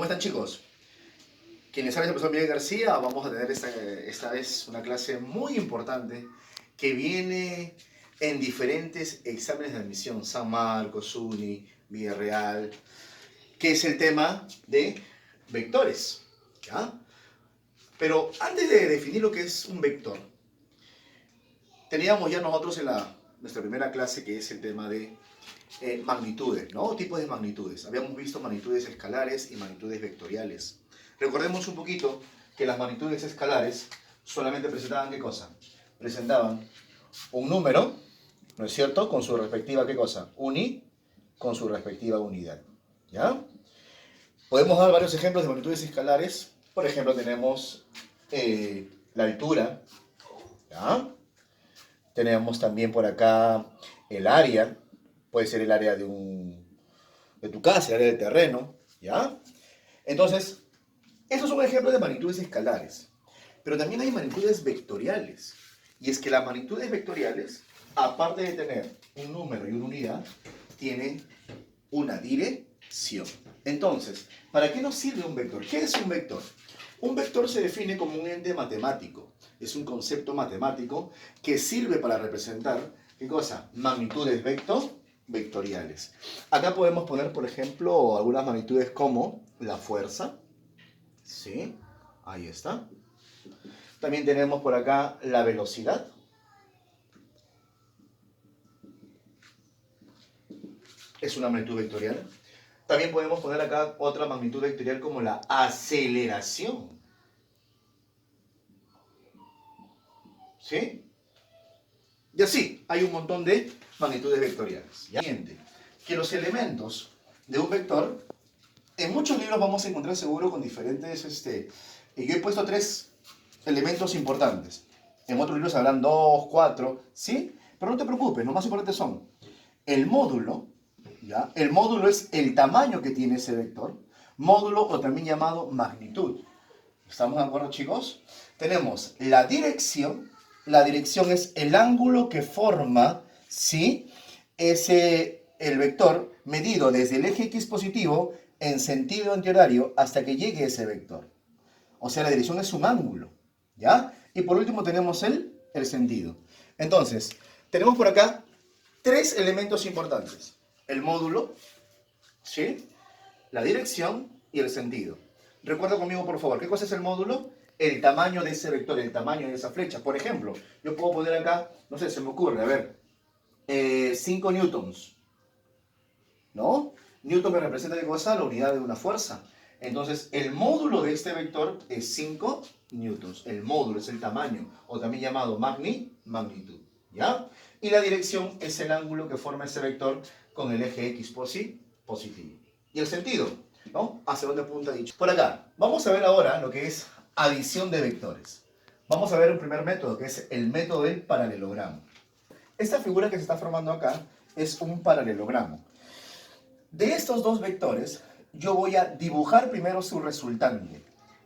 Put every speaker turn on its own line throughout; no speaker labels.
están, chicos? Quienes saben el profesor Miguel García, vamos a tener esta vez una clase muy importante que viene en diferentes exámenes de admisión, San Marcos, UNI, Villarreal, que es el tema de vectores, ¿ya? Pero antes de definir lo que es un vector, teníamos ya nosotros en nuestra primera clase que es el tema de magnitudes, ¿no? Tipos de magnitudes. Habíamos visto magnitudes escalares y magnitudes vectoriales. Recordemos un poquito que las magnitudes escalares solamente presentaban ¿qué cosa? Presentaban un número, ¿no es cierto? Con su respectiva ¿qué cosa? Con su respectiva unidad, ¿ya? Podemos dar varios ejemplos de magnitudes escalares. Por ejemplo, tenemos la altura, ¿ya? Tenemos también por acá el área, puede ser el área de tu casa, el área del terreno, ¿ya? Entonces, esos son ejemplos de magnitudes escalares. Pero también hay magnitudes vectoriales. Y es que las magnitudes vectoriales, aparte de tener un número y una unidad, tienen una dirección. Entonces, ¿para qué nos sirve un vector? ¿Qué es un vector? Un vector se define como un ente matemático. Es un concepto matemático que sirve para representar, ¿qué cosa? Magnitudes vectoriales. Acá podemos poner, por ejemplo, algunas magnitudes como la fuerza. ¿Sí? Ahí está. También tenemos por acá la velocidad. Es una magnitud vectorial. También podemos poner acá otra magnitud vectorial como la aceleración. ¿Sí? Y así, hay un montón de magnitudes vectoriales. ¿Ya? Que los elementos de un vector, en muchos libros vamos a encontrar seguro con diferentes, yo he puesto 3 elementos importantes. En otros libros habrán 2, 4, ¿sí? Pero no te preocupes, los más importantes son el módulo, ¿ya? El módulo es el tamaño que tiene ese vector, módulo o también llamado magnitud. ¿Estamos de acuerdo, chicos? Tenemos la dirección es el ángulo que forma, ¿sí? El vector medido desde el eje X positivo en sentido antihorario hasta que llegue ese vector. O sea, la dirección es un ángulo, ¿ya? Y por último tenemos el sentido. Entonces, tenemos por acá 3 elementos importantes. El módulo, ¿sí? La dirección y el sentido. Recuerda conmigo, por favor, ¿qué cosa es el módulo? El tamaño de ese vector, el tamaño de esa flecha. Por ejemplo, yo puedo poner acá, no sé, se me ocurre, a ver, 5 newtons, ¿no? Newton me representa ¿qué cosa? La unidad de una fuerza. Entonces, el módulo de este vector es 5 newtons. El módulo es el tamaño, o también llamado magnitud, ¿ya? Y la dirección es el ángulo que forma ese vector con el eje X positivo. ¿Y el sentido? ¿No? ¿Hacia dónde apunta dicho? Por acá, vamos a ver ahora lo que es adición de vectores. Vamos a ver un primer método, que es el método del paralelogramo. Esta figura que se está formando acá es un paralelogramo. De estos 2 vectores, yo voy a dibujar primero su resultante.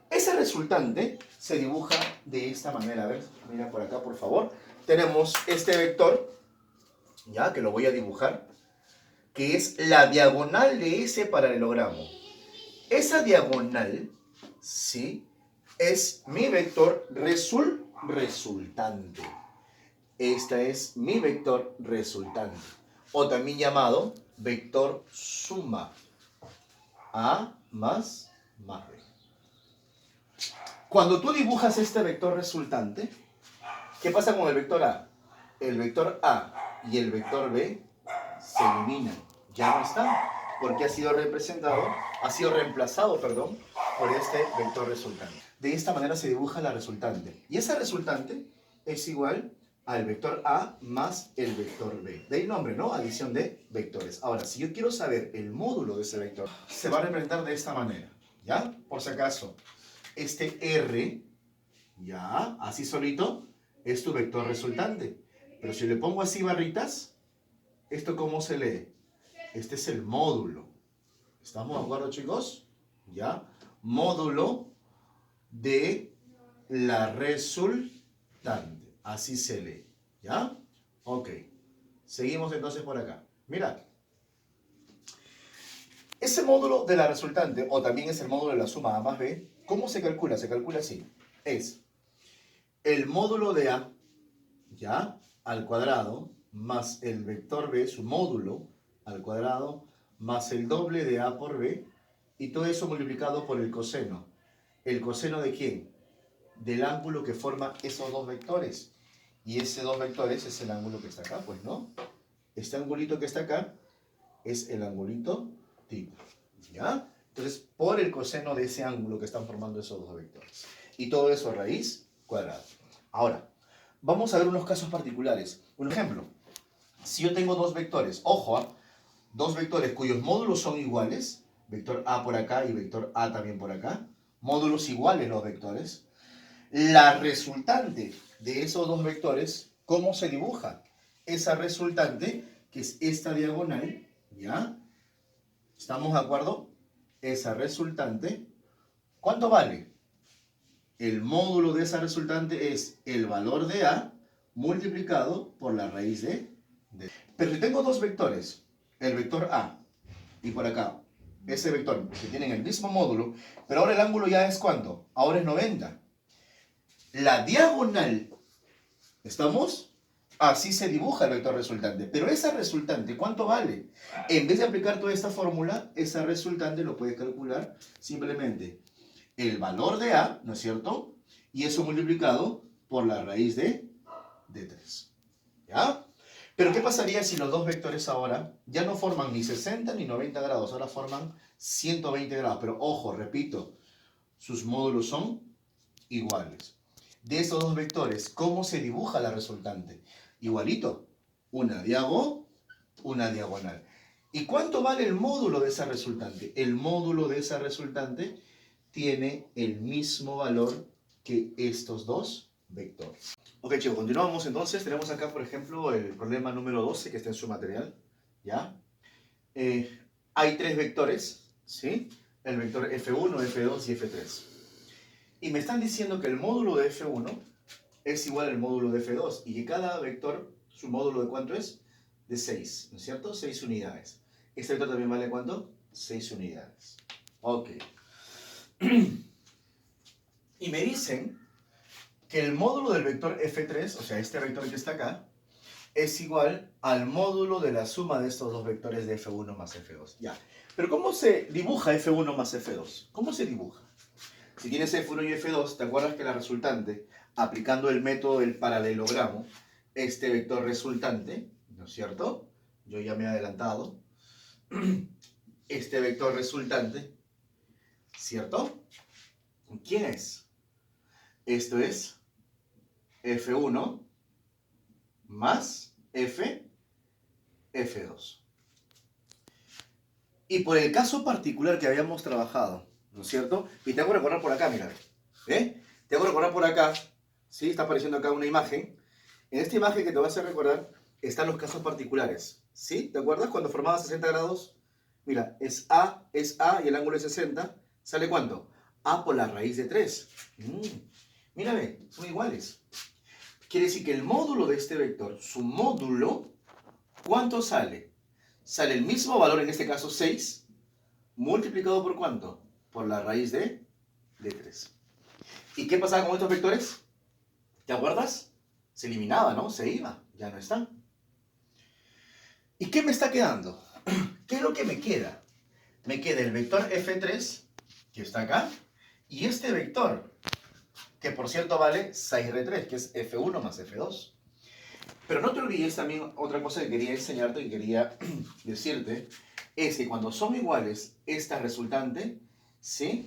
Ese resultante se dibuja de esta manera. A ver, mira por acá, por favor. Tenemos este vector, ya que lo voy a dibujar, que es la diagonal de ese paralelogramo. Esa diagonal, ¿sí? Es mi vector resultante. Esta es mi vector resultante. O también llamado vector suma. A más B. Cuando tú dibujas este vector resultante, ¿qué pasa con el vector A? El vector A y el vector B se eliminan. Ya no están, porque ha sido reemplazado, por este vector resultante. De esta manera se dibuja la resultante. Y esa resultante es igual al vector A más el vector B. De ahí el nombre, ¿no? Adición de vectores. Ahora, si yo quiero saber el módulo de ese vector, se va a representar de esta manera, ¿ya? Por si acaso, este R, ya, así solito, es tu vector resultante. Pero si le pongo así barritas, ¿esto cómo se lee? Este es el módulo. ¿Estamos de acuerdo, chicos? ¿Ya? Módulo de la resultante. Así se lee. ¿Ya? Ok. Seguimos entonces por acá. Mira. Ese módulo de la resultante, o también es el módulo de la suma A más B, ¿cómo se calcula? Se calcula así. Es el módulo de A, ¿ya? Al cuadrado, más el vector B, su módulo, al cuadrado, más el doble de A por B, y todo eso multiplicado por el coseno. ¿El coseno de quién? Del ángulo que forma esos dos vectores. Y ese dos vectores es el ángulo que está acá, pues, ¿no? Este angulito que está acá es el angulito tipo, ¿ya? Entonces, por el coseno de ese ángulo que están formando esos dos vectores. Y todo eso a raíz cuadrada. Ahora, vamos a ver unos casos particulares. Un ejemplo, si yo tengo dos vectores, ojo, dos vectores cuyos módulos son iguales, vector A por acá y vector A también por acá, módulos iguales los vectores, la resultante de esos dos vectores, ¿cómo se dibuja? Esa resultante, que es esta diagonal, ¿ya? ¿Estamos de acuerdo? Esa resultante, ¿cuánto vale? El módulo de esa resultante es el valor de A multiplicado por la raíz de D. Pero si tengo dos vectores, el vector A y por acá, ese vector que tienen el mismo módulo, pero ahora el ángulo ya es ¿cuánto? Ahora es 90. La diagonal, ¿estamos? Así se dibuja el vector resultante. Pero esa resultante, ¿cuánto vale? En vez de aplicar toda esta fórmula, esa resultante lo puedes calcular simplemente el valor de A, ¿no es cierto? Y eso multiplicado por la raíz de 3. ¿Ya? Pero ¿qué pasaría si los dos vectores ahora ya no forman ni 60 ni 90 grados? Ahora forman 120 grados. Pero ojo, repito, sus módulos son iguales. De esos dos vectores, ¿cómo se dibuja la resultante? Igualito, una diagonal. ¿Y cuánto vale el módulo de esa resultante? El módulo de esa resultante tiene el mismo valor que estos dos vectores. Ok, chicos, continuamos entonces. Tenemos acá, por ejemplo, el problema número 12 que está en su material. ¿Ya? Hay tres vectores, ¿sí? El vector F1, F2 y F3. Y me están diciendo que el módulo de F1 es igual al módulo de F2 y que cada vector, su módulo de cuánto es? De 6, ¿no es cierto? 6 unidades. Este vector también vale ¿cuánto? 6 unidades. Ok. Y me dicen que el módulo del vector F3, o sea, este vector que está acá, es igual al módulo de la suma de estos dos vectores de F1 más F2. Ya. Pero ¿cómo se dibuja F1 más F2? ¿Cómo se dibuja? Si tienes F1 y F2, ¿te acuerdas que la resultante, aplicando el método del paralelogramo, este vector resultante, ¿no es cierto? Yo ya me he adelantado. Este vector resultante, ¿cierto? ¿Quién es? Esto es F1 más F2. Y por el caso particular que habíamos trabajado, ¿no es cierto? Y te hago recordar por acá, mira. Te hago recordar por acá, ¿sí? Está apareciendo acá una imagen. En esta imagen que te vas a recordar están los casos particulares, ¿sí? ¿Te acuerdas cuando formaba 60 grados? Mira, es A y el ángulo es 60. ¿Sale cuánto? A por la raíz de 3. Mírame, son iguales. Quiere decir que el módulo de este vector, su módulo, ¿cuánto sale? Sale el mismo valor, en este caso 6, multiplicado por ¿cuánto? Por la raíz de 3. ¿Y qué pasaba con estos vectores? ¿Te acuerdas? Se eliminaba, ¿no? Se iba, ya no está. ¿Y qué me está quedando? ¿Qué es lo que me queda? Me queda el vector F3, que está acá, y este vector, que por cierto vale 6R3, que es F1 más F2. Pero no te olvides también otra cosa que quería enseñarte, que quería decirte, es que cuando son iguales, esta resultante, ¿sí?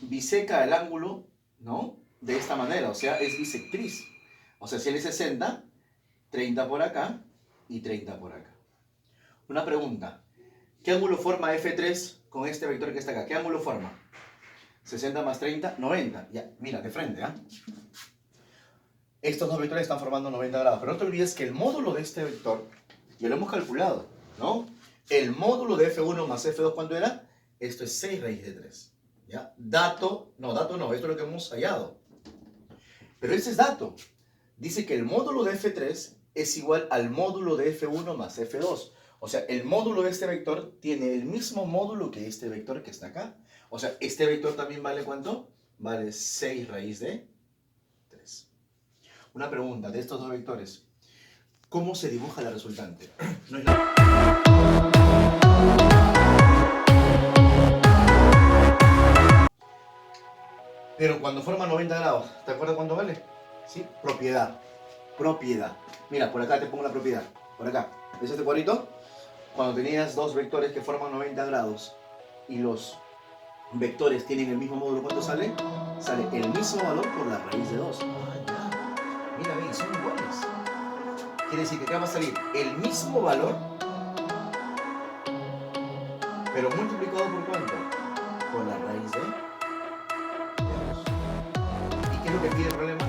Biseca el ángulo, ¿no? De esta manera, o sea, es bisectriz. O sea, si él es 60, 30 por acá y 30 por acá. Una pregunta, ¿qué ángulo forma F3 con este vector que está acá? ¿Qué ángulo forma? 60 más 30, 90. Ya, mira, de frente, ¿ah? Estos dos vectores están formando 90 grados. Pero no te olvides que el módulo de este vector, ya lo hemos calculado, ¿no? El módulo de F1 más F2, ¿cuánto era? Esto es 6 raíz de 3. ¿Ya? Dato no, esto es lo que hemos hallado. Pero ese es dato. Dice que el módulo de F3 es igual al módulo de F1 más F2. O sea, el módulo de este vector tiene el mismo módulo que este vector que está acá. O sea, este vector también vale ¿cuánto? Vale 6 raíz de 3. Una pregunta de estos dos vectores. ¿Cómo se dibuja la resultante? No es Pero cuando forma 90 grados, ¿te acuerdas cuánto vale? Sí, propiedad. Propiedad. Mira, por acá te pongo la propiedad. Por acá. ¿Ves este cuadrito? Cuando tenías dos vectores que forman 90 grados y los vectores tienen el mismo módulo, ¿cuánto sale? Sale el mismo valor por la raíz de 2. Ah, ya. Mira, ven, son iguales. Quiere decir que acá va a salir el mismo valor, pero multiplicado por ¿cuánto? Por la raíz de 2. ¿Y qué es lo que pide el problema?